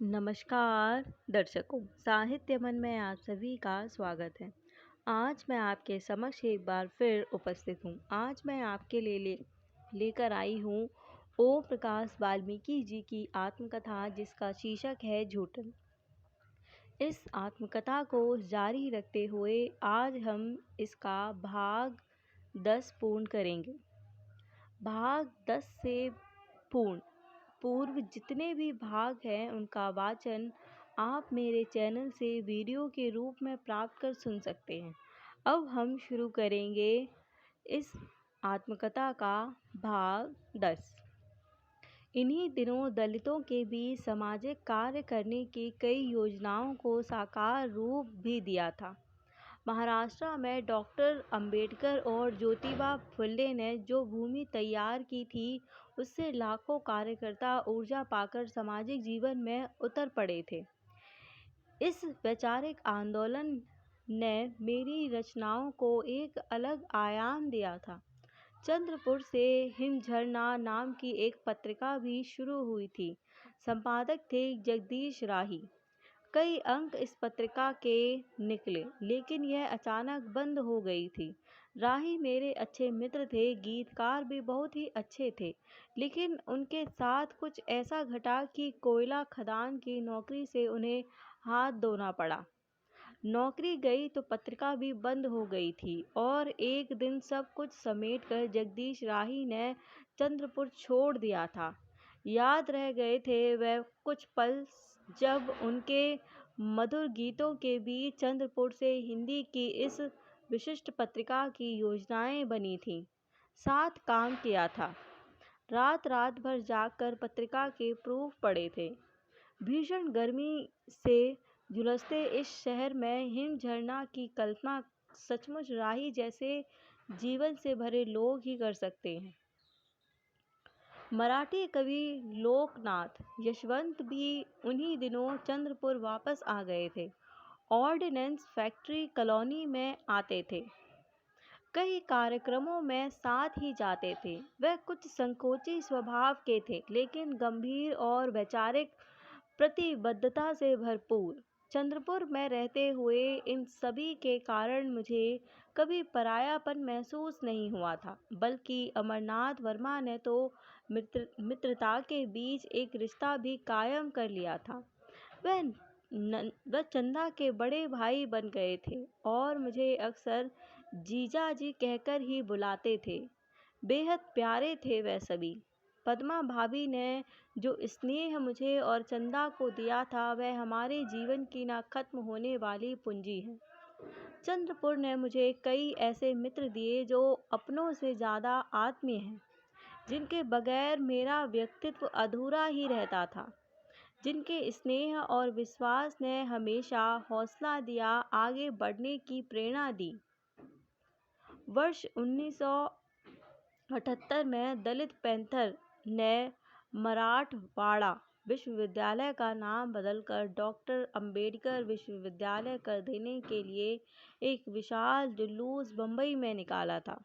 नमस्कार दर्शकों, साहित्य मन में आप सभी का स्वागत है। आज मैं आपके समक्ष एक बार फिर उपस्थित हूँ। आज मैं आपके लिए लेकर आई हूँ ओम प्रकाश वाल्मीकि जी की आत्मकथा, जिसका शीर्षक है झूठन। इस आत्मकथा को जारी रखते हुए आज हम इसका भाग 10 पूर्ण करेंगे। भाग 10 से पूर्व जितने भी भाग हैं उनका वाचन आप मेरे चैनल से वीडियो के रूप में प्राप्त कर सुन सकते हैं। अब हम शुरू करेंगे इस आत्मकथा का भाग 10। इन्हीं दिनों दलितों के बीच सामाजिक कार्य करने की कई योजनाओं को साकार रूप भी दिया था। महाराष्ट्र में डॉक्टर अंबेडकर और ज्योतिबा फुले ने जो भूमि तैयार की थी, उससे लाखों कार्यकर्ता ऊर्जा पाकर सामाजिक जीवन में उतर पड़े थे। इस वैचारिक आंदोलन ने मेरी रचनाओं को एक अलग आयाम दिया था। चंद्रपुर से हिमझरना नाम की एक पत्रिका भी शुरू हुई थी। संपादक थे जगदीश राही। कई अंक इस पत्रिका के निकले, लेकिन यह अचानक बंद हो गई थी। राही मेरे अच्छे मित्र थे, गीतकार भी बहुत ही अच्छे थे, लेकिन उनके साथ कुछ ऐसा घटा कि कोयला खदान की नौकरी से उन्हें हाथ धोना पड़ा। नौकरी गई तो पत्रिका भी बंद हो गई थी और एक दिन सब कुछ समेटकर जगदीश राही ने चंद्रपुर छोड़ दिया था। याद रह गए थे वह कुछ पल जब उनके मधुर गीतों के बीच चंद्रपुर से हिंदी की इस विशिष्ट पत्रिका की योजनाएं बनी थीं। साथ काम किया था। रात रात भर जागकर पत्रिका के प्रूफ पढ़े थे। भीषण गर्मी से झुलसते इस शहर में हिमझरना की कल्पना सचमुच राही जैसे जीवन से भरे लोग ही कर सकते हैं। मराठी कवि लोकनाथ यशवंत भी उन्हीं दिनों चंद्रपुर वापस आ गए थे। ऑर्डिनेंस फैक्ट्री कॉलोनी में आते थे। कई कार्यक्रमों में साथ ही जाते थे। वह कुछ संकोची स्वभाव के थे, लेकिन गंभीर और वैचारिक प्रतिबद्धता से भरपूर। चंद्रपुर में रहते हुए इन सभी के कारण मुझे कभी परायापन महसूस नहीं हुआ था, बल्कि अमरनाथ वर्मा ने तो मित्रता के बीच एक रिश्ता भी कायम कर लिया था। वह चंदा के बड़े भाई बन गए थे और मुझे अक्सर जीजा जी कहकर ही बुलाते थे। बेहद प्यारे थे वह सभी। पद्मा भाभी ने जो स्नेह मुझे और चंदा को दिया था, वह हमारे जीवन की ना खत्म होने वाली पूंजी है। चंद्रपुर ने मुझे कई ऐसे मित्र दिए जो अपनों से ज़्यादा आत्मीय हैं, जिनके बगैर मेरा व्यक्तित्व अधूरा ही रहता था, जिनके स्नेह और विश्वास ने हमेशा हौसला दिया, आगे बढ़ने की प्रेरणा दी। वर्ष 1978 में दलित पैंथर ने मराठवाड़ा विश्वविद्यालय का नाम बदलकर डॉक्टर अंबेडकर विश्वविद्यालय कर देने के लिए एक विशाल जुलूस बम्बई में निकाला था,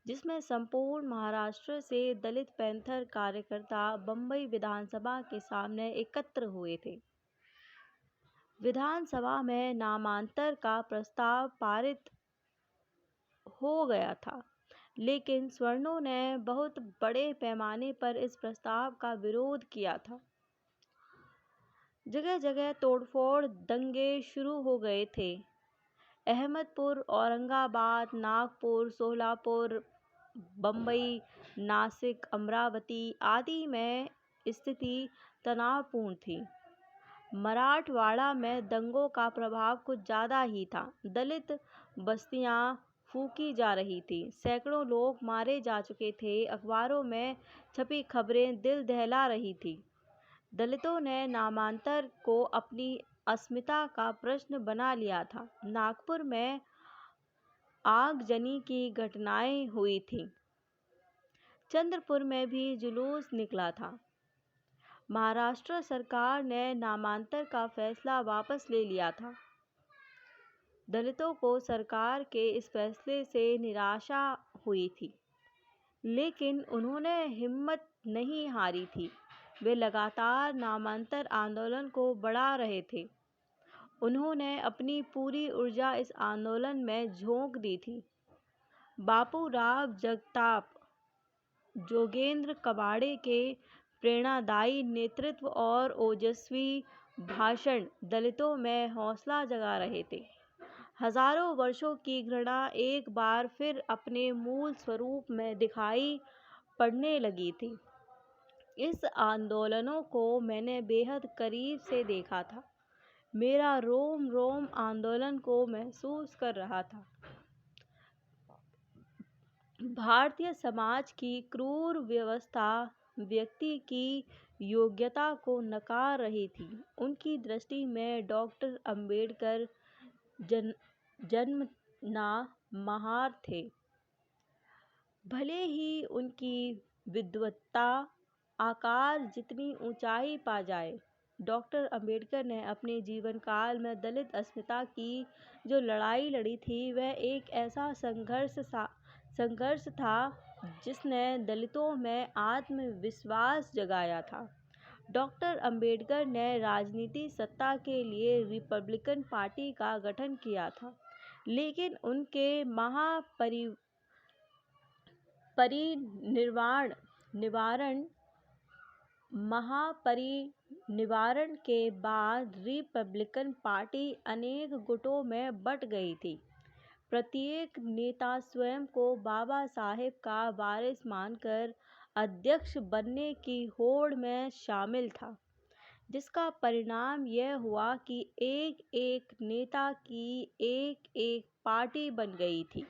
जिसमें संपूर्ण महाराष्ट्र से दलित पैंथर कार्यकर्ता बम्बई विधानसभा के सामने एकत्र हुए थे। विधानसभा में नामांतर का प्रस्ताव पारित हो गया था, लेकिन सवर्णों ने बहुत बड़े पैमाने पर इस प्रस्ताव का विरोध किया था। जगह जगह तोड़फोड़ दंगे शुरू हो गए थे। अहमदपुर, औरंगाबाद, नागपुर, सोलापुर, बम्बई, नासिक, अमरावती आदि में स्थिति तनावपूर्ण थी। मराठवाड़ा में दंगों का प्रभाव कुछ ज़्यादा ही था। दलित बस्तियां फूंकी जा रही थी। सैकड़ों लोग मारे जा चुके थे। अखबारों में छपी खबरें दिल दहला रही थी। दलितों ने नामांतर को अपनी अस्मिता का प्रश्न बना लिया था। नागपुर में आगजनी की घटनाएं हुई थीं। चंद्रपुर में भी जुलूस निकला था। महाराष्ट्र सरकार ने नामांतर का फैसला वापस ले लिया था। दलितों को सरकार के इस फैसले से निराशा हुई थी, लेकिन उन्होंने हिम्मत नहीं हारी थी। वे लगातार नामांतर आंदोलन को बढ़ा रहे थे। उन्होंने अपनी पूरी ऊर्जा इस आंदोलन में झोंक दी थी। बापूराव जगताप, जोगेंद्र कबाड़े के प्रेरणादायी नेतृत्व और ओजस्वी भाषण दलितों में हौसला जगा रहे थे। हजारों वर्षों की घृणा एक बार फिर अपने मूल स्वरूप में दिखाई पड़ने लगी थी। इस आंदोलनों को मैंने बेहद करीब से देखा था। मेरा रोम रोम आंदोलन को महसूस कर रहा था। भारतीय समाज की क्रूर व्यवस्था व्यक्ति की योग्यता को नकार रही थी। उनकी दृष्टि में डॉक्टर अंबेडकर जन्मना महार थे। भले ही उनकी विद्वत्ता आकार जितनी ऊंचाई पा जाए, डॉक्टर अंबेडकर ने अपने जीवन काल में दलित अस्मिता की जो लड़ाई लड़ी थी, वह एक ऐसा संघर्ष था जिसने दलितों में आत्मविश्वास जगाया था। डॉक्टर अंबेडकर ने राजनीति सत्ता के लिए रिपब्लिकन पार्टी का गठन किया था, लेकिन उनके महापरिनिर्वाण के बाद रिपब्लिकन पार्टी अनेक गुटों में बंट गई थी। प्रत्येक नेता स्वयं को बाबा साहेब का वारिस मानकर अध्यक्ष बनने की होड़ में शामिल था, जिसका परिणाम यह हुआ कि एक एक नेता की एक एक पार्टी बन गई थी।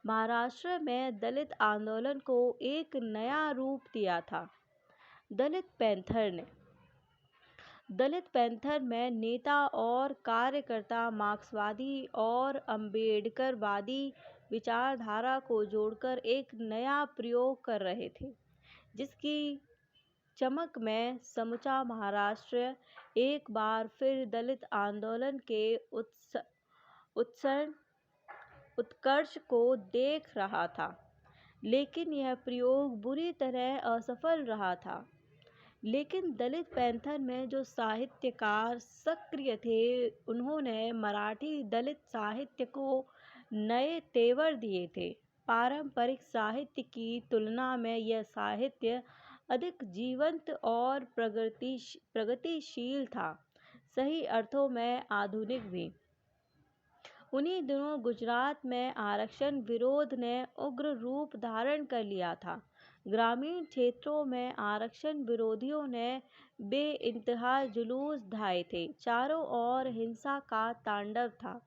महाराष्ट्र में दलित आंदोलन को एक नया रूप दिया था दलित पैंथर में नेता और कार्यकर्ता मार्क्सवादी और अम्बेडकरवादी विचारधारा को जोड़कर एक नया प्रयोग कर रहे थे, जिसकी चमक में समूचा महाराष्ट्र एक बार फिर दलित आंदोलन के उत्कर्ष को देख रहा था। लेकिन यह प्रयोग बुरी तरह असफल रहा था। लेकिन दलित पैंथर में जो साहित्यकार सक्रिय थे, उन्होंने मराठी दलित साहित्य को नए तेवर दिए थे। पारंपरिक साहित्य की तुलना में यह साहित्य अधिक जीवंत और प्रगतिशील था, सही अर्थों में आधुनिक भी। उन्हीं दिनों गुजरात में आरक्षण विरोध ने उग्र रूप धारण कर लिया था। ग्रामीण क्षेत्रों में आरक्षण विरोधियों ने बेइंतहा जुलूस ढाए थे। चारों ओर हिंसा का तांडव था।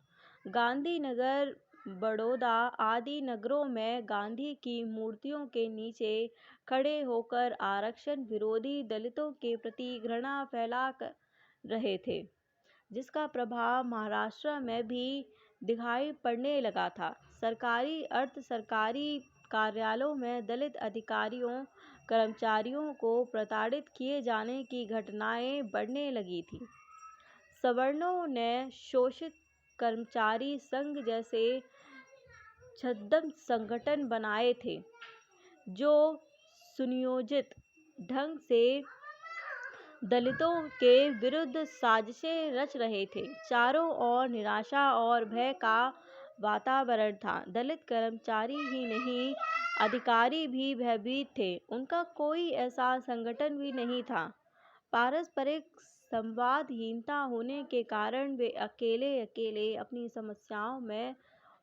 गांधीनगर, बड़ौदा आदि नगरों में गांधी की मूर्तियों के नीचे खड़े होकर आरक्षण विरोधी दलितों के प्रति घृणा फैला रहे थे, जिसका प्रभाव महाराष्ट्र में भी दिखाई पड़ने लगा था। सरकारी अर्ध सरकारी कार्यालयों में दलित अधिकारियों कर्मचारियों को प्रताड़ित किए जाने की घटनाएं बढ़ने लगी थी। सवर्णों ने शोषित कर्मचारी संघ जैसे छद्म संगठन बनाए थे, जो सुनियोजित ढंग से दलितों के विरुद्ध साजिशें रच रहे थे। चारों ओर निराशा और भय का वातावरण था। दलित कर्मचारी ही नहीं, अधिकारी भी भयभीत थे। उनका कोई ऐसा संगठन भी नहीं था। पारस्परिक संवादहीनता होने के कारण वे अकेले अकेले अपनी समस्याओं में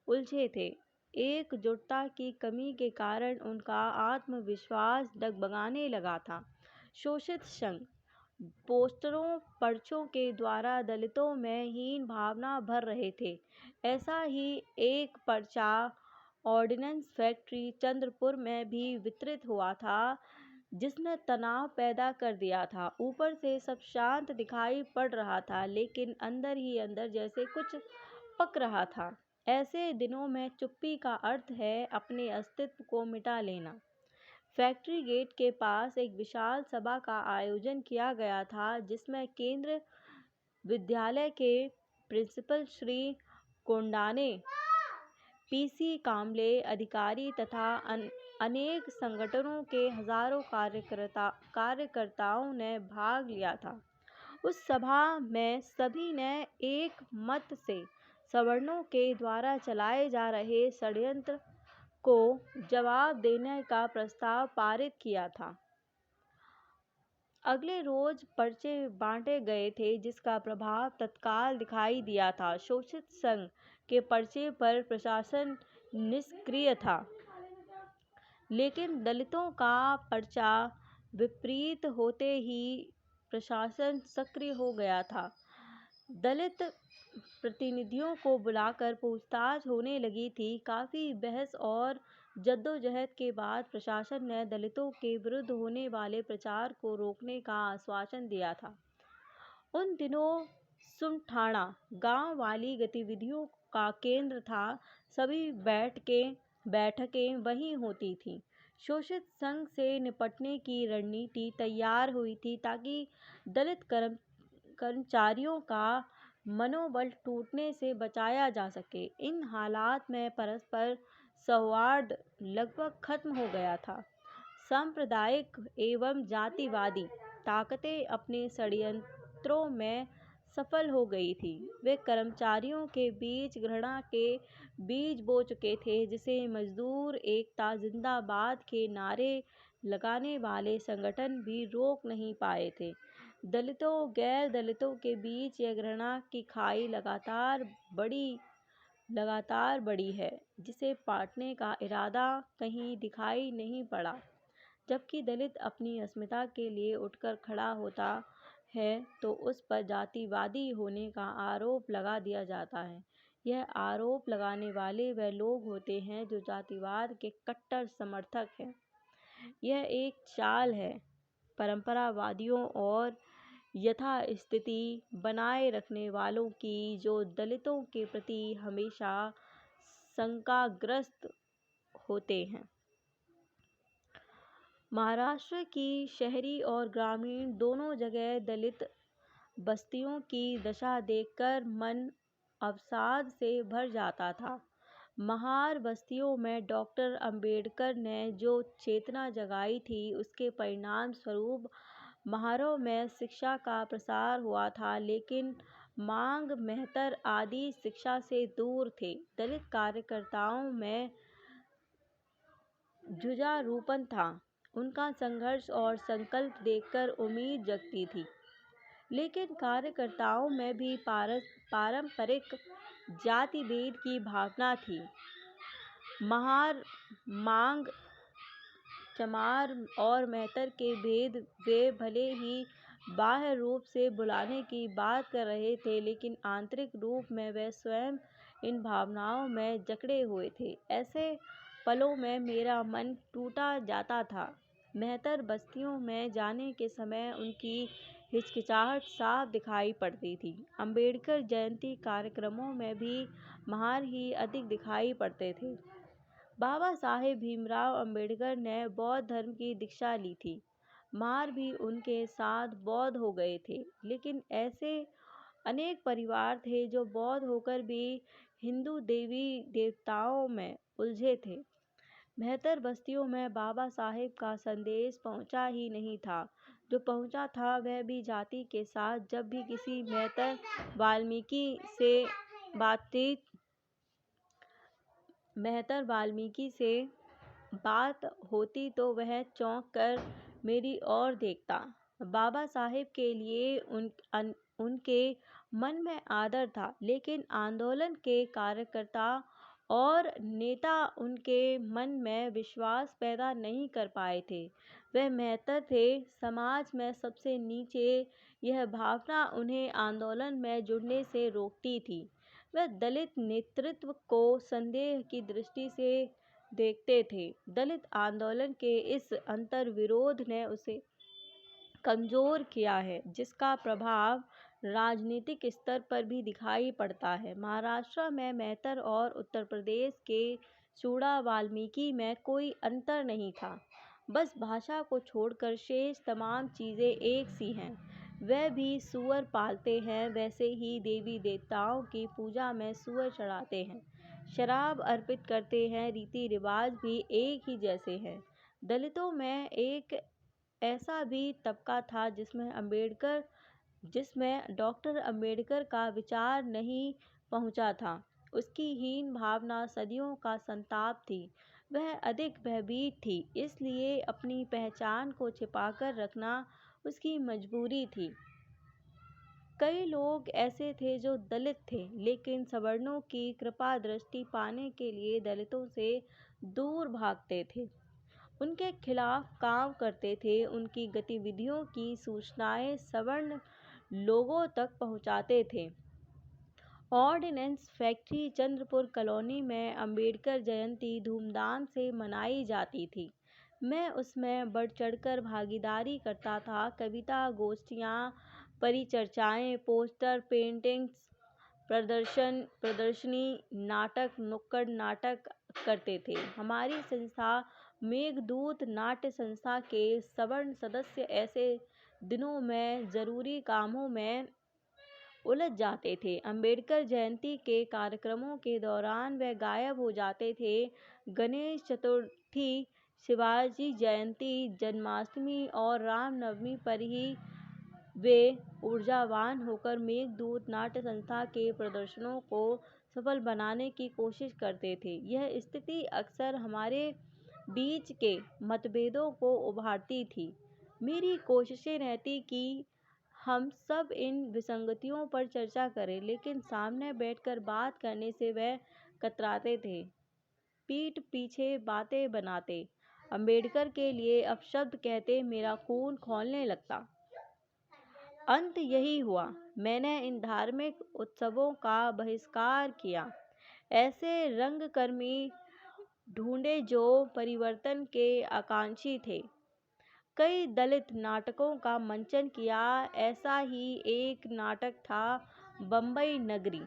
उलझे थे। एकजुटता की कमी के कारण उनका आत्मविश्वास डगमगाने लगा था। शोषित संघ पोस्टरों पर्चों के द्वारा दलितों में हीन भावना भर रहे थे। ऐसा ही एक पर्चा ऑर्डिनेंस फैक्ट्री चंद्रपुर में भी वितरित हुआ था, जिसने तनाव पैदा कर दिया था। ऊपर से सब शांत दिखाई पड़ रहा था, लेकिन अंदर ही अंदर जैसे कुछ पक रहा था। ऐसे दिनों में चुप्पी का अर्थ है अपने अस्तित्व को मिटा लेना। फैक्ट्री गेट के पास एक विशाल सभा का आयोजन किया गया था, जिसमें केंद्र विद्यालय के प्रिंसिपल श्री कोंडाने, पीसी कांबले, अधिकारी तथा अनेक संगठनों के हजारों कार्यकर्ताओं ने भाग लिया था। उस सभा में सभी ने एक मत से सवर्णों के द्वारा चलाए जा रहे षड्यंत्र को जवाब देने का प्रस्ताव पारित किया था। अगले रोज पर्चे बांटे गए थे, जिसका प्रभाव तत्काल दिखाई दिया था। शोषित संघ के पर्चे पर प्रशासन निष्क्रिय था, लेकिन दलितों का पर्चा विपरीत होते ही प्रशासन सक्रिय हो गया था। दलित प्रतिनिधियों को बुलाकर पूछताछ होने लगी थी। काफी बहस और जद्दोजहद के बाद प्रशासन ने दलितों के विरुद्ध होने वाले प्रचार को रोकने का आश्वासन दिया था। उन दिनों सुमठाना गांव वाली गतिविधियों का केंद्र था। सभी बैठकें वहीं होती थीं। शोषित संघ से निपटने की रणनीति तैयार हुई थी ताकि दलित कर्मचारियों का मनोबल टूटने से बचाया जा सके। इन हालात में परस्पर सौहार्द लगभग खत्म हो गया था। सांप्रदायिक एवं जातिवादी ताकतें अपने षड्यंत्रों में सफल हो गई थी। वे कर्मचारियों के बीच घृणा के बीज बो चुके थे, जिसे मजदूर एकता जिंदाबाद के नारे लगाने वाले संगठन भी रोक नहीं पाए थे। दलितों गैर दलितों के बीच यह घृणा की खाई लगातार बड़ी है, जिसे पाटने का इरादा कहीं दिखाई नहीं पड़ा। जबकि दलित अपनी अस्मिता के लिए उठकर खड़ा होता है तो उस पर जातिवादी होने का आरोप लगा दिया जाता है। यह आरोप लगाने वाले वह लोग होते हैं जो जातिवाद के कट्टर समर्थक हैं। यह एक चाल है परंपरावादियों और यथास्थिति बनाए रखने वालों की, जो दलितों के प्रति हमेशा शंकाग्रस्त होते हैं। महाराष्ट्र की शहरी और ग्रामीण दोनों जगह दलित बस्तियों की दशा देखकर मन अवसाद से भर जाता था। महार बस्तियों में डॉक्टर अंबेडकर ने जो चेतना जगाई थी, उसके परिणाम स्वरूप महारों में शिक्षा का प्रसार हुआ था, लेकिन मांग मेहतर आदि शिक्षा से दूर थे। दलित कार्यकर्ताओं में जुझारूपन था। उनका संघर्ष और संकल्प देखकर उम्मीद जगती थी। लेकिन कार्यकर्ताओं में भी पारंपरिक जातिभेद की भावना थी। महार, मांग, चमार और मेहतर के भेद वे भले ही बाह्य रूप से बुलाने की बात कर रहे थे, लेकिन आंतरिक रूप में वे स्वयं इन भावनाओं में जकड़े हुए थे। ऐसे पलों में मेरा मन टूटा जाता था। मेहतर बस्तियों में जाने के समय उनकी हिचकिचाहट साफ दिखाई पड़ती थी। अंबेडकर जयंती कार्यक्रमों में भी महार ही अधिक दिखाई पड़ते थे। बाबा साहेब भीमराव अंबेडकर ने बौद्ध धर्म की दीक्षा ली थी। महार भी उनके साथ बौद्ध हो गए थे, लेकिन ऐसे अनेक परिवार थे जो बौद्ध होकर भी हिंदू देवी देवताओं में उलझे थे। मेहतर बस्तियों में बाबा साहेब का संदेश पहुंचा ही नहीं था। जो पहुंचा था वह भी जाति के साथ। जब भी किसी मेहतर वाल्मीकि से बात होती तो वह चौंक कर मेरी ओर देखता। बाबा साहेब के लिए उनके मन में आदर था, लेकिन आंदोलन के कार्यकर्ता और नेता उनके मन में विश्वास पैदा नहीं कर पाए थे। वह मेहतर थे, समाज में सबसे नीचे। यह भावना उन्हें आंदोलन में जुड़ने से रोकती थी। वह दलित नेतृत्व को संदेह की दृष्टि से देखते थे। दलित आंदोलन के इस अंतर्विरोध ने उसे कमजोर किया है, जिसका प्रभाव राजनीतिक स्तर पर भी दिखाई पड़ता है। महाराष्ट्र में मेहतर और उत्तर प्रदेश के चूड़ा वाल्मीकि में कोई अंतर नहीं था। बस भाषा को छोड़कर शेष तमाम चीज़ें एक सी हैं। वह भी सूअर पालते हैं, वैसे ही देवी देवताओं की पूजा में सूअर चढ़ाते हैं। शराब अर्पित करते हैं, रीति रिवाज भी एक ही जैसे हैं। दलितों में एक ऐसा भी तबका था जिसमें डॉक्टर अंबेडकर का विचार नहीं पहुंचा था। उसकी हीन भावना सदियों का संताप थी। वह अधिक भयभीत थी, इसलिए अपनी पहचान को छिपाकर रखना उसकी मजबूरी थी। कई लोग ऐसे थे जो दलित थे, लेकिन सवर्णों की कृपा दृष्टि पाने के लिए दलितों से दूर भागते थे, उनके खिलाफ काम करते थे, उनकी गतिविधियों की सूचनाएं सवर्ण लोगों तक पहुंचाते थे। ऑर्डिनेंस फैक्ट्री चंद्रपुर कॉलोनी में अंबेडकर जयंती धूमधाम से मनाई जाती थी। मैं उसमें बढ़ चढ़कर भागीदारी करता था। कविता गोष्ठियाँ, परिचर्चाएँ, पोस्टर, पेंटिंग्स, प्रदर्शनी, नाटक, नुक्कड़ नाटक करते थे। हमारी संस्था मेघदूत नाट्य संस्था के सवर्ण सदस्य ऐसे दिनों में जरूरी कामों में उलझ जाते थे। अंबेडकर जयंती के कार्यक्रमों के दौरान वे गायब हो जाते थे। गणेश चतुर्थी, शिवाजी जयंती, जन्माष्टमी और रामनवमी पर ही वे ऊर्जावान होकर मेघदूत नाट्य संस्था के प्रदर्शनों को सफल बनाने की कोशिश करते थे। यह स्थिति अक्सर हमारे बीच के मतभेदों को उभारती थी। मेरी कोशिशें रहती कि हम सब इन विसंगतियों पर चर्चा करें, लेकिन सामने बैठकर बात करने से वे कतराते थे, पीठ पीछे बातें बनाते, अंबेडकर के लिए अपशब्द कहते, मेरा खून खौलने लगता। अंत यही हुआ। मैंने इन धार्मिक उत्सवों का बहिष्कार किया। ऐसे रंगकर्मी ढूंढे जो परिवर्तन के आकांक्षी थे। कई दलित नाटकों का मंचन किया। ऐसा ही एक नाटक था बम्बई नगरी,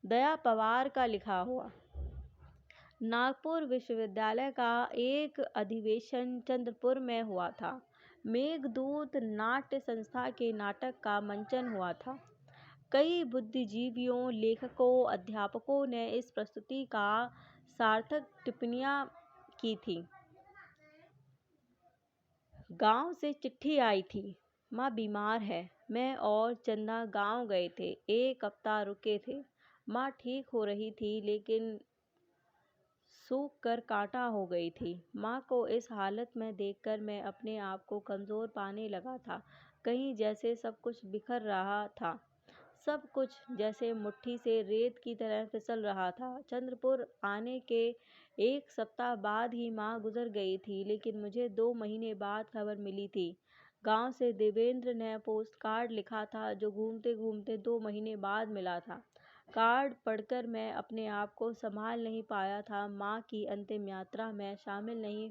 दया पवार का लिखा हुआ। नागपुर विश्वविद्यालय का एक अधिवेशन चंद्रपुर में हुआ था। मेघदूत नाट्य संस्था के नाटक का मंचन हुआ था। कई बुद्धिजीवियों, लेखकों, अध्यापकों ने इस प्रस्तुति का सार्थक टिप्पणियां की थी। गांव से चिट्ठी आई थी, माँ बीमार है। मैं और चंदा गांव गए थे, 1 हफ्ता रुके थे। माँ ठीक हो रही थी, लेकिन सूख कर कांटा हो गई थी। माँ को इस हालत में देखकर मैं अपने आप को कमज़ोर पाने लगा था। कहीं जैसे सब कुछ बिखर रहा था, सब कुछ जैसे मुट्ठी से रेत की तरह फिसल रहा था। चंद्रपुर आने के 1 सप्ताह बाद ही माँ गुजर गई थी, लेकिन मुझे 2 महीने बाद खबर मिली थी। गांव से देवेंद्र ने पोस्ट कार्ड लिखा था, जो घूमते घूमते 2 महीने बाद मिला था। कार्ड पढ़कर मैं अपने आप को संभाल नहीं पाया था। माँ की अंतिम यात्रा में शामिल नहीं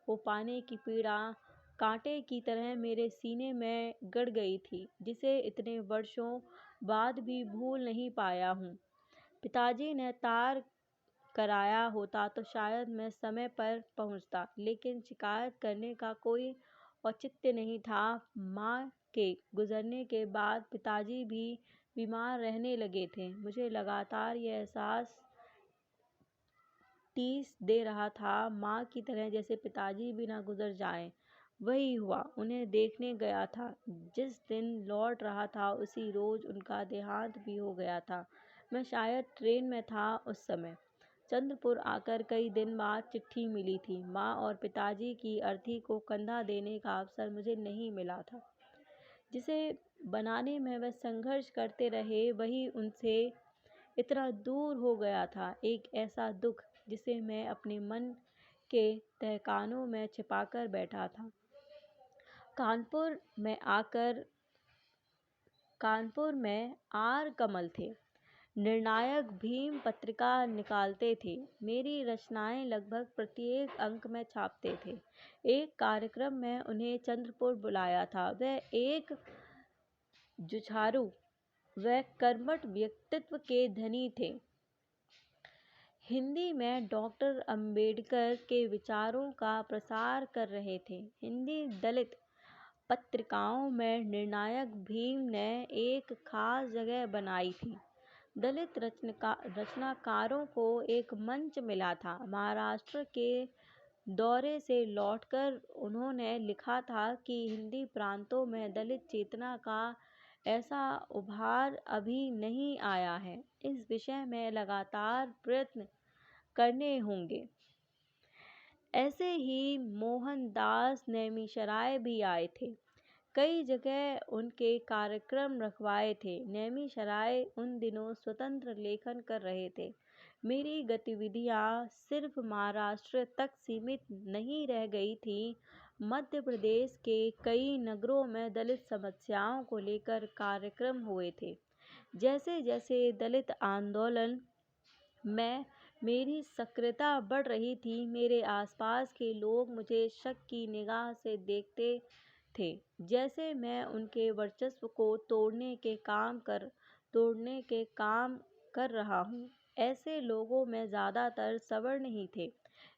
हो पाने की पीड़ा कांटे की तरह मेरे सीने में गड़ गई थी, जिसे इतने वर्षों बाद भी भूल नहीं पाया हूँ। पिताजी ने तार कराया होता तो शायद मैं समय पर पहुँचता, लेकिन शिकायत करने का कोई औचित्य नहीं था। माँ के गुजरने के बाद पिताजी भी बीमार रहने लगे थे। मुझे लगातार यह एहसास टीस दे रहा था, माँ की तरह जैसे पिताजी भी ना गुजर जाएं। वही हुआ। उन्हें देखने गया था। जिस दिन लौट रहा था उसी रोज उनका देहांत भी हो गया था। मैं शायद ट्रेन में था उस समय। चंद्रपुर आकर कई दिन बाद चिट्ठी मिली थी। माँ और पिताजी की अर्थी को कंधा देने का अवसर मुझे नहीं मिला था। जिसे बनाने में वे संघर्ष करते रहे, वही उनसे इतना दूर हो गया था। एक ऐसा दुख जिसे मैं अपने मन के तहखानों में छिपाकर बैठा था। कानपुर में आर कमल थे। निर्णायक भीम पत्रिका निकालते थे। मेरी रचनाएं लगभग प्रत्येक अंक में छापते थे। एक कार्यक्रम में उन्हें चंद्रपुर बुलाया था। वह एक जुझारू व कर्मठ व्यक्तित्व के धनी थे। हिंदी में डॉक्टर अंबेडकर के विचारों का प्रसार कर रहे थे। हिंदी दलित पत्रिकाओं में निर्णायक भीम ने एक खास जगह बनाई थी। दलित रचनाकारों को एक मंच मिला था। महाराष्ट्र के दौरे से लौटकर उन्होंने लिखा था कि हिंदी प्रांतों में दलित चेतना का ऐसा उभार अभी नहीं आया है। इस विषय में लगातार प्रयत्न करने होंगे। ऐसे ही मोहनदास नेमिशराय भी आए थे। कई जगह उनके कार्यक्रम रखवाए थे। नेमिशराय उन दिनों स्वतंत्र लेखन कर रहे थे। मेरी गतिविधियां सिर्फ महाराष्ट्र तक सीमित नहीं रह गई थी। मध्य प्रदेश के कई नगरों में दलित समस्याओं को लेकर कार्यक्रम हुए थे। जैसे जैसे दलित आंदोलन में मेरी सक्रियता बढ़ रही थी, मेरे आसपास के लोग मुझे शक की निगाह से देखते थे, जैसे मैं उनके वर्चस्व को तोड़ने के काम कर रहा हूँ। ऐसे लोगों में ज़्यादातर सवर्ण ही थे।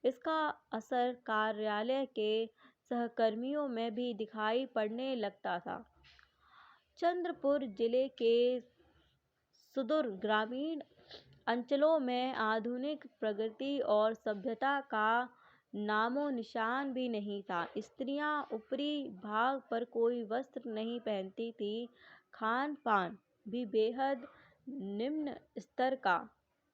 इसका असर कार्यालय के सहकर्मियों में भी दिखाई पड़ने लगता था। चंद्रपुर जिले के सुदूर ग्रामीण अंचलों में आधुनिक प्रगति और सभ्यता का नामो निशान भी नहीं था। स्त्रियां ऊपरी भाग पर कोई वस्त्र नहीं पहनती थी। खान पान भी बेहद निम्न स्तर का।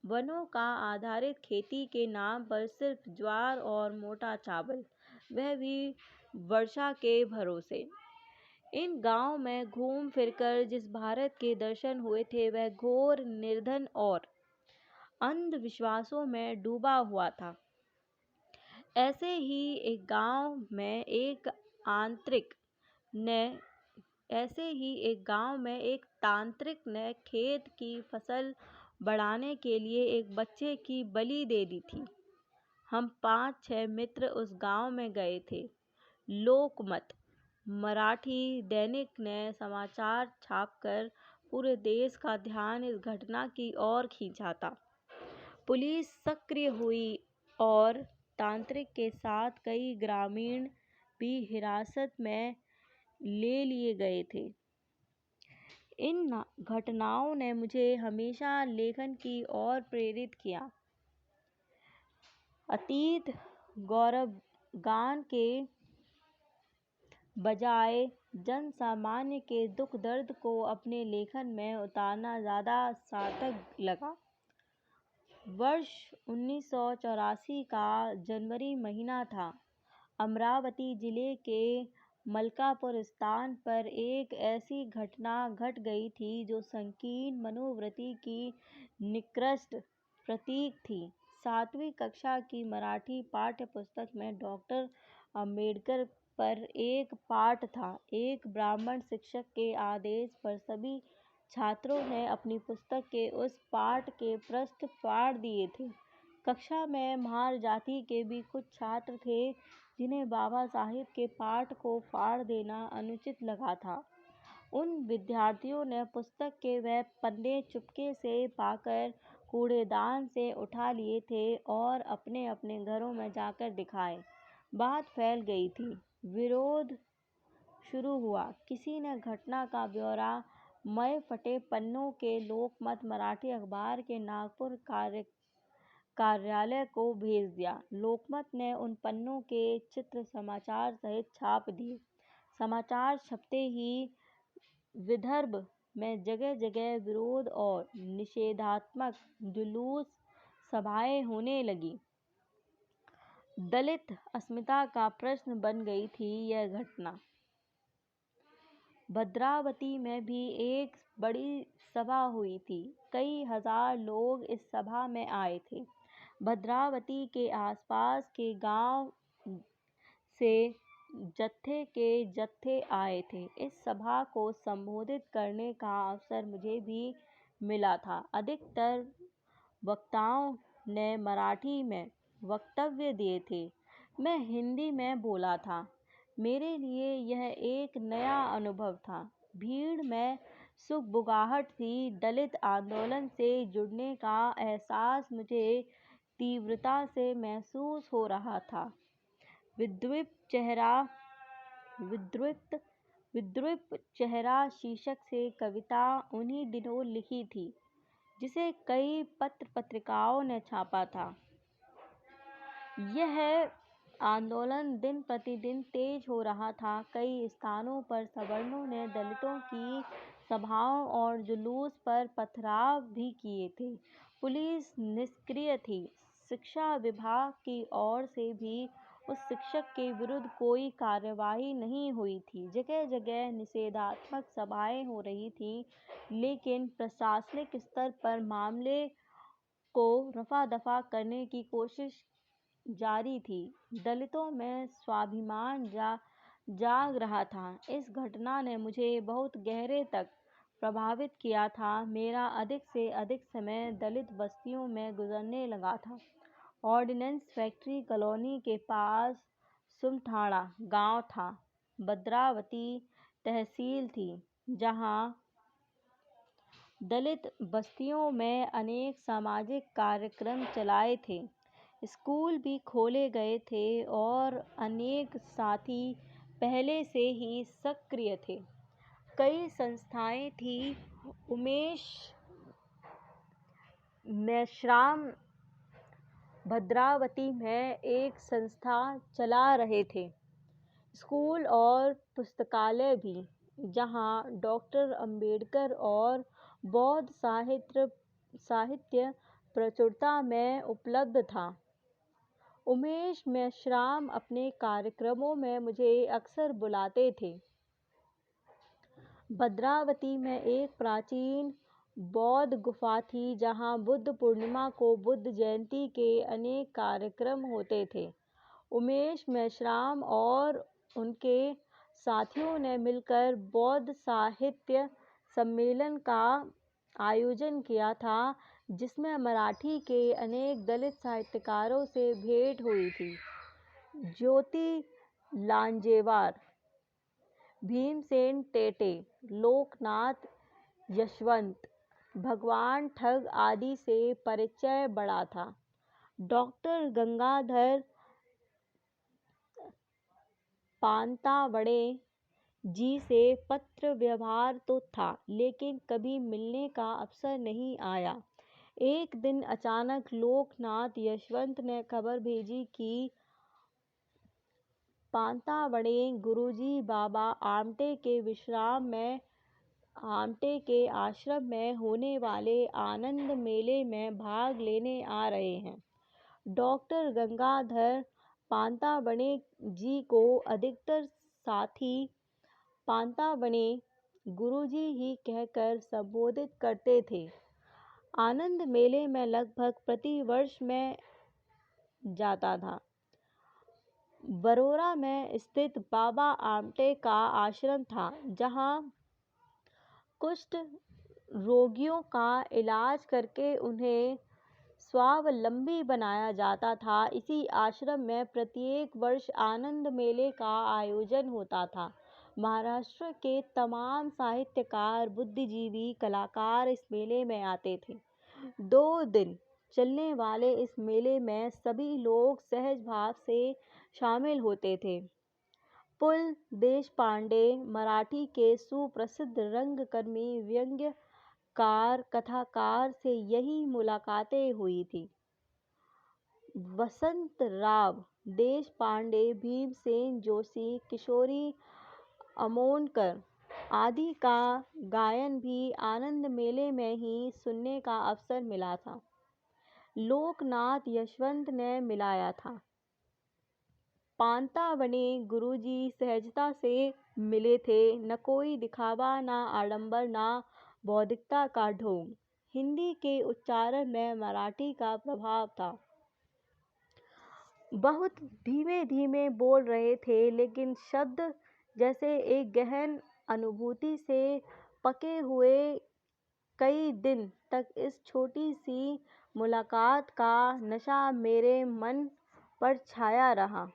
वनों का आधारित खेती के नाम पर सिर्फ ज्वार और मोटा चावल, वह भी वर्षा के भरोसे। इन गांवों में घूम फिरकर जिस भारत के दर्शन हुए थे, वह घोर निर्धन और अंधविश्वासों में डूबा हुआ था। ऐसे ही एक गांव में एक तांत्रिक ने खेत की फसल बढ़ाने के लिए एक बच्चे की बलि दे दी थी। हम 5-6 मित्र उस गांव में गए थे। लोकमत मराठी दैनिक ने समाचार छापकर पूरे देश का ध्यान इस घटना की ओर खींचा था। पुलिस सक्रिय हुई और तांत्रिक के साथ कई ग्रामीण भी हिरासत में ले लिए गए थे। इन घटनाओं ने मुझे हमेशा लेखन की ओर प्रेरित किया। अतीत गौरवगान के बजाय जन सामान्य के दुख दर्द को अपने लेखन में उतारना ज़्यादा सार्थक लगा। वर्ष 1984 का जनवरी महीना था। अमरावती जिले के मलकापुर स्थान पर एक ऐसी घटना घट गई थी जो संकीर्ण मनोवृत्ति की निकृष्ट प्रतीक थी। 7वीं कक्षा की मराठी पाठ्य पुस्तक में डॉक्टर अम्बेडकर पर एक पाठ था। एक ब्राह्मण शिक्षक के आदेश पर सभी छात्रों ने अपनी पुस्तक के उस पाठ के पृष्ठ फाड़ दिए थे। कक्षा में म्हार जाति के भी कुछ छात्र थे जिन्हें बाबा साहिब के पाठ को फाड़ देना अनुचित लगा था। उन विद्यार्थियों ने पुस्तक के वह पन्ने चुपके से पाकर कूड़ेदान से उठा लिए थे और अपने अपने घरों में जाकर दिखाए। बात फैल गई थी। विरोध शुरू हुआ। किसी ने घटना का ब्यौरा मय फटे पन्नों के लोकमत मराठी अखबार के नागपुर कार्यालय को भेज दिया। लोकमत ने उन पन्नों के चित्र समाचार सहित छाप दिए। समाचार छपते ही विदर्भ में जगह जगह विरोध और निषेधात्मक जुलूस सभाएं होने लगी। दलित अस्मिता का प्रश्न बन गई थी यह घटना। भद्रावती में भी एक बड़ी सभा हुई थी। कई हजार लोग इस सभा में आए थे। भद्रावती के आसपास के गांव से जत्थे के जत्थे आए थे। इस सभा को संबोधित करने का अवसर मुझे भी मिला था। अधिकतर वक्ताओं ने मराठी में वक्तव्य दिए थे। मैं हिंदी में बोला था। मेरे लिए यह एक नया अनुभव था। भीड़ में सुगबुगाहट थी। दलित आंदोलन से जुड़ने का एहसास मुझे तीव्रता से महसूस हो रहा था। विद्रुप चेहरा शीर्षक से कविता उन्हीं दिनों लिखी थी। जिसे कई पत्र पत्रिकाओं ने छापा था। यह आंदोलन दिन प्रतिदिन तेज हो रहा था। कई स्थानों पर सवर्णों ने दलितों की सभाओं और जुलूस पर पथराव भी किए थे। पुलिस निष्क्रिय थी। शिक्षा विभाग की ओर से भी उस शिक्षक के विरुद्ध कोई कार्यवाही नहीं हुई थी। जगह जगह निषेधात्मक सभाएं हो रही थीं, लेकिन प्रशासनिक स्तर पर मामले को रफा दफा करने की कोशिश जारी थी। दलितों में स्वाभिमान जाग रहा था। इस घटना ने मुझे बहुत गहरे तक प्रभावित किया था। मेरा अधिक से अधिक समय दलित बस्तियों में गुजरने लगा था। ऑर्डिनेंस फैक्ट्री कॉलोनी के पास सुमठाड़ा गांव था। भद्रावती तहसील थी, जहां दलित बस्तियों में अनेक सामाजिक कार्यक्रम चलाए थे। स्कूल भी खोले गए थे और अनेक साथी पहले से ही सक्रिय थे। कई संस्थाएं थी। उमेश मेश्राम भद्रावती में एक संस्था चला रहे थे। स्कूल और पुस्तकालय भी, जहां डॉक्टर अंबेडकर और बौद्ध साहित्य प्रचुरता में उपलब्ध था। उमेश मेश्राम अपने कार्यक्रमों में मुझे अक्सर बुलाते थे। भद्रावती में एक प्राचीन बौद्ध गुफा थी, जहां बुद्ध पूर्णिमा को बुद्ध जयंती के अनेक कार्यक्रम होते थे। उमेश मेश्राम और उनके साथियों ने मिलकर बौद्ध साहित्य सम्मेलन का आयोजन किया था, जिसमें मराठी के अनेक दलित साहित्यकारों से भेंट हुई थी। ज्योति लांजेवार, भीमसेन टेटे, लोकनाथ यशवंत, भगवान ठग आदि से परिचय बढ़ा था। डॉक्टर गंगाधर पांतावड़े जी से पत्र व्यवहार तो था, लेकिन कभी मिलने का अवसर नहीं आया। एक दिन अचानक लोकनाथ यशवंत ने खबर भेजी कि पांतावड़े गुरुजी बाबा आमटे के आश्रम में होने वाले आनंद मेले में भाग लेने आ रहे हैं। डॉक्टर गंगाधर पांतावड़े जी को अधिकतर साथी पांतावड़े गुरुजी ही कहकर संबोधित करते थे। आनंद मेले में लगभग प्रति वर्ष में जाता था। बरोरा में स्थित बाबा आमटे का आश्रम था, जहां कुष्ठ रोगियों का इलाज करके उन्हें स्वावलंबी बनाया जाता था। इसी आश्रम में प्रत्येक वर्ष आनंद मेले का आयोजन होता था। महाराष्ट्र के तमाम साहित्यकार, बुद्धिजीवी, कलाकार इस मेले में आते थे। 2 दिन चलने वाले इस मेले में सभी लोग सहज भाव से शामिल होते थे। पुल देशपांडे, मराठी के सुप्रसिद्ध रंगकर्मी, व्यंग्यकार, कथाकार से यही मुलाकातें हुई थी। वसंतराव देशपांडे, भीमसेन जोशी, किशोरी अमोनकर आदि का गायन भी आनंद मेले में ही सुनने का अवसर मिला था। लोकनाथ यशवंत ने मिलाया था। पांतावड़े गुरुजी सहजता से मिले थे। न कोई दिखावा, न आडंबर, न बौद्धिकता का ढोंग। हिंदी के उच्चारण में मराठी का प्रभाव था। बहुत धीमे धीमे बोल रहे थे, लेकिन शब्द जैसे एक गहन अनुभूति से पके हुए। कई दिन तक इस छोटी सी मुलाकात का नशा मेरे मन पर छाया रहा।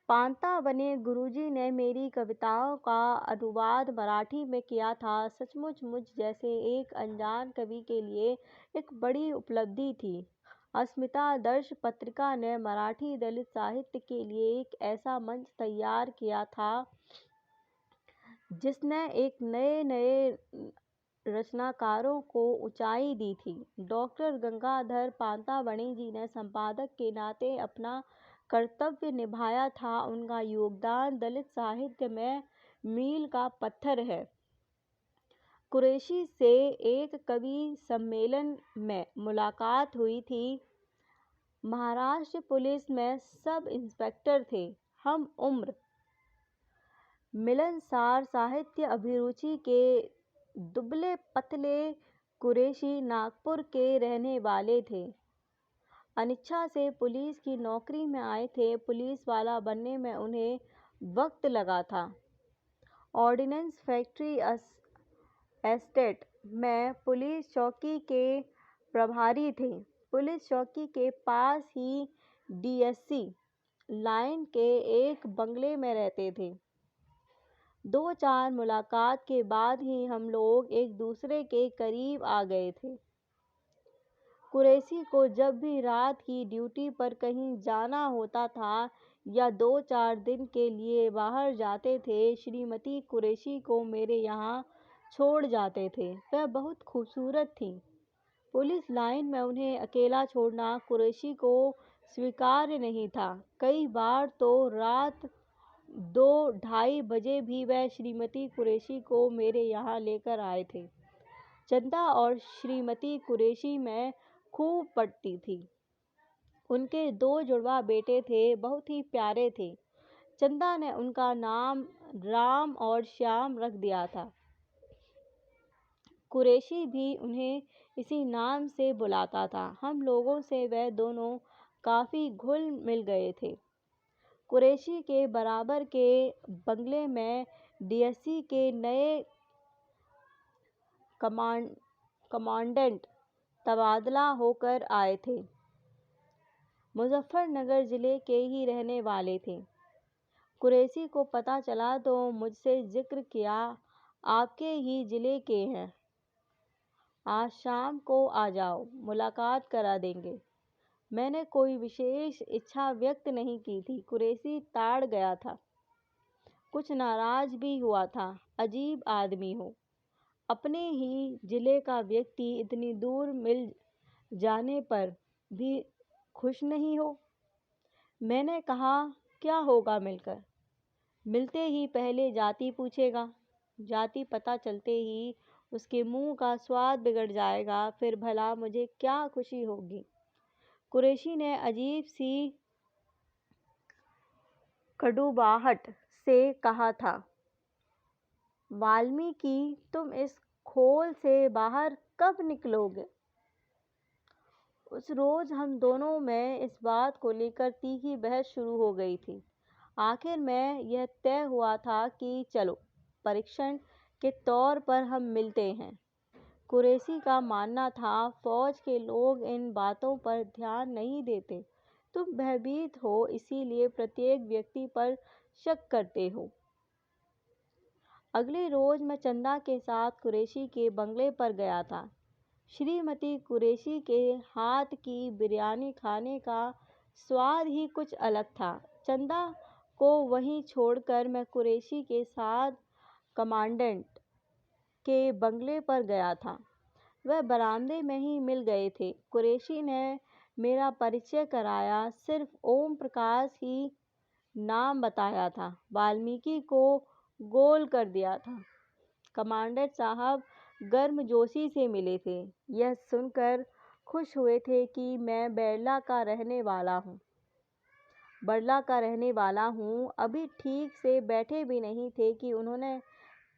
पांतावड़े गुरुजी ने मेरी कविताओं का अनुवाद मराठी में किया था। सचमुच मुझ जैसे एक अनजान कवि के लिए एक बड़ी उपलब्धि थी। अस्मिता दर्श पत्रिका ने मराठी दलित साहित्य के लिए एक ऐसा मंच तैयार किया था, जिसने एक नए रचनाकारों को ऊंचाई दी थी। डॉक्टर गंगाधर पांतावणी जी ने संपादक के नाते अपना कर्तव्य निभाया था। उनका योगदान दलित साहित्य में मील का पत्थर है। कुरैशी से एक कवि सम्मेलन में मुलाकात हुई थी। महाराष्ट्र पुलिस में सब इंस्पेक्टर थे। हम उम्र मिलनसार साहित्य अभिरुचि के दुबले पतले कुरैशी नागपुर के रहने वाले थे। अनिच्छा से पुलिस की नौकरी में आए थे। पुलिस वाला बनने में उन्हें वक्त लगा था। ऑर्डिनेंस फैक्ट्री एस्टेट में पुलिस चौकी के प्रभारी थे। पुलिस चौकी के पास ही डीएससी लाइन के एक बंगले में रहते थे। 2-4 मुलाकात के बाद ही हम लोग एक दूसरे के करीब आ गए थे। कुरैशी को जब भी रात की ड्यूटी पर कहीं जाना होता था या 2-4 दिन के लिए बाहर जाते थे, श्रीमती कुरैशी को मेरे यहाँ छोड़ जाते थे। वह बहुत खूबसूरत थी। पुलिस लाइन में उन्हें अकेला छोड़ना कुरैशी को स्वीकार्य नहीं था। कई बार तो रात 2-2:30 बजे भी वह श्रीमती कुरैशी को मेरे यहाँ लेकर आए थे। चंदा और श्रीमती कुरैशी में खूब पटती थी। उनके 2 जुड़वा बेटे थे, बहुत ही प्यारे थे। चंदा ने उनका नाम राम और श्याम रख दिया था। कुरैशी भी उन्हें इसी नाम से बुलाता था। हम लोगों से वह दोनों काफी घुल मिल गए थे। कुरैशी के बराबर के बंगले में डीएससी के नए कमांडेंट तबादला होकर आए थे। मुजफ्फरनगर जिले के ही रहने वाले थे। कुरैशी को पता चला तो मुझसे जिक्र किया, आपके ही जिले के हैं, आज शाम को आ जाओ, मुलाकात करा देंगे। मैंने कोई विशेष इच्छा व्यक्त नहीं की थी। कुरैशी ताड़ गया था, कुछ नाराज भी हुआ था। अजीब आदमी हो, अपने ही जिले का व्यक्ति इतनी दूर मिल जाने पर भी खुश नहीं हो। मैंने कहा, क्या होगा मिलकर? मिलते ही पहले जाति पूछेगा। जाति पता चलते ही उसके मुंह का स्वाद बिगड़ जाएगा, फिर भला मुझे क्या खुशी होगी। कुरैशी ने अजीब सी कड़ुबाहट से कहा था, वाल्मीकि, तुम इस खोल से बाहर कब निकलोगे? उस रोज हम दोनों में इस बात को लेकर तीखी बहस शुरू हो गई थी। आखिर में यह तय हुआ था कि चलो, परीक्षण के तौर पर हम मिलते हैं। कुरैशी का मानना था, फौज के लोग इन बातों पर ध्यान नहीं देते। तुम भयभीत हो, इसीलिए प्रत्येक व्यक्ति पर शक करते हो। अगले रोज मैं चंदा के साथ कुरैशी के बंगले पर गया था। श्रीमती कुरैशी के हाथ की बिरयानी खाने का स्वाद ही कुछ अलग था। चंदा को वहीं छोड़कर मैं कुरैशी के साथ कमांडेंट के बंगले पर गया था। वह बरामदे में ही मिल गए थे। कुरैशी ने मेरा परिचय कराया, सिर्फ ओम प्रकाश ही नाम बताया था, वाल्मीकि को गोल कर दिया था। कमांडेंट साहब गर्मजोशी से मिले थे। यह सुनकर खुश हुए थे कि मैं बड़ला का रहने वाला हूँ। अभी ठीक से बैठे भी नहीं थे कि उन्होंने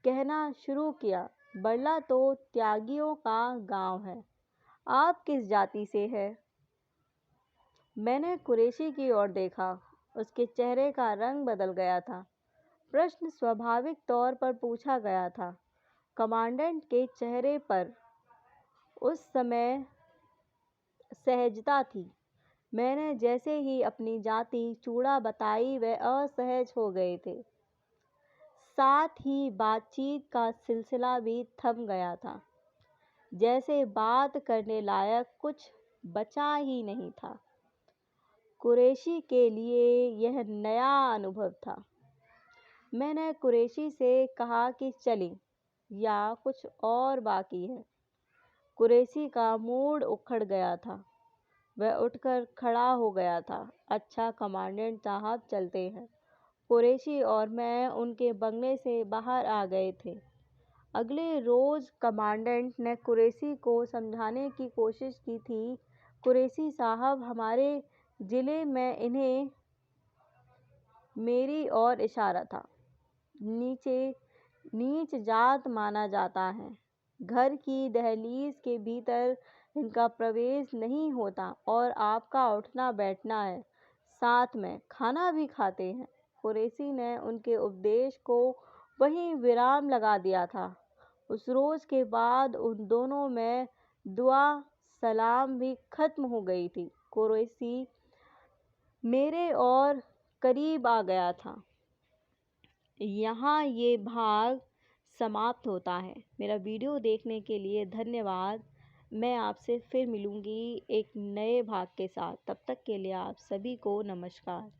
कहना शुरू किया, बड़ला तो त्यागियों का गांव है, आप किस जाति से है? मैंने कुरैशी की ओर देखा। उसके चेहरे का रंग बदल गया था। प्रश्न स्वाभाविक तौर पर पूछा गया था। कमांडेंट के चेहरे पर उस समय सहजता थी। मैंने जैसे ही अपनी जाति चूड़ा बताई, वे असहज हो गए थे। साथ ही बातचीत का सिलसिला भी थम गया था, जैसे बात करने लायक कुछ बचा ही नहीं था। कुरैशी के लिए यह नया अनुभव था। मैंने कुरैशी से कहा कि चलें, या कुछ और बाकी है? कुरैशी का मूड उखड़ गया था। वह उठकर खड़ा हो गया था। अच्छा कमांडेंट साहब, चलते हैं। कुरैशी और मैं उनके बंगले से बाहर आ गए थे। अगले रोज कमांडेंट ने कुरैशी को समझाने की कोशिश की थी। कुरैशी साहब, हमारे जिले में इन्हें मेरी ओर इशारा था, नीच जात माना जाता है। घर की दहलीज के भीतर इनका प्रवेश नहीं होता और आपका उठना बैठना है, साथ में खाना भी खाते हैं। कुरैशी ने उनके उपदेश को वहीं विराम लगा दिया था। उस रोज के बाद उन दोनों में दुआ सलाम भी खत्म हो गई थी। कुरैशी मेरे और करीब आ गया था। यहाँ ये भाग समाप्त होता है। मेरा वीडियो देखने के लिए धन्यवाद। मैं आपसे फिर मिलूँगी एक नए भाग के साथ। तब तक के लिए आप सभी को नमस्कार।